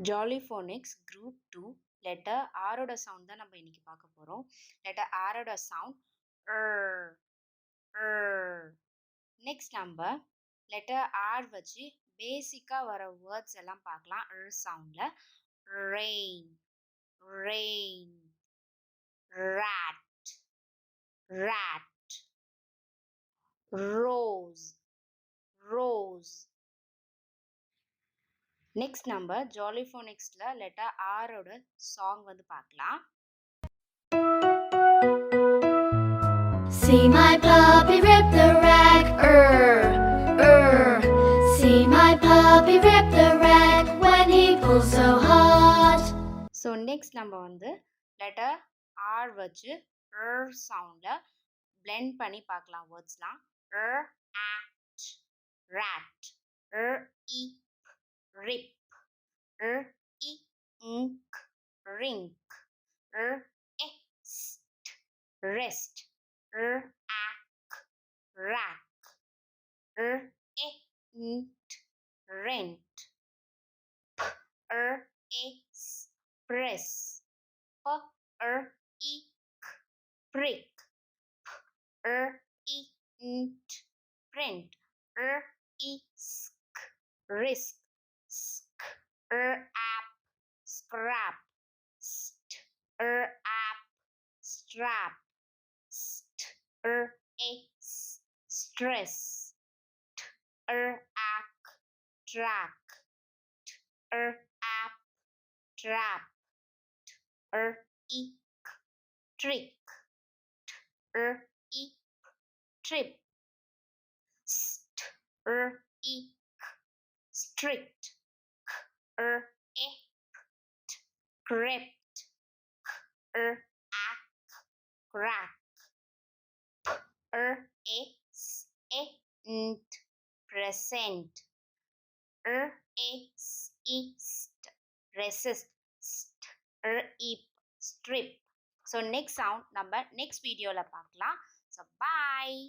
jollyphonics group 2 letter R ஓட sound தான் நம்ம இன்னைக்கு பார்க்க போறோம். letter R ஓட sound next நம்ம letter R வச்சு பேசிக்கா வர words எல்லாம் பார்க்கலாம். soundல rain, rain, rat, rat, rose, rose. next நம்ம jollyphonicsல letter R ஓட song வந்து பார்க்கலாம். See my puppy rip the rag, See my puppy rip the rag when he pulls so hard. So next நம்ம வந்து letter R வச்சு soundல blend பண்ணி பார்க்கலாம் wordsலாம். At, rat, eep, rip, ink, rink, ext, rest, ack, rack, ent, rent, press, eek, prick, ent, print, isk, risk, app, scrap, app, strap, stress, ack, track, app, trap, eek, trick, eep, trip, eek, strict, crept, ack, crack, ent, present, east, resist, eep, strip. So next sound நம்ம next videoல பார்க்கலாம். So bye.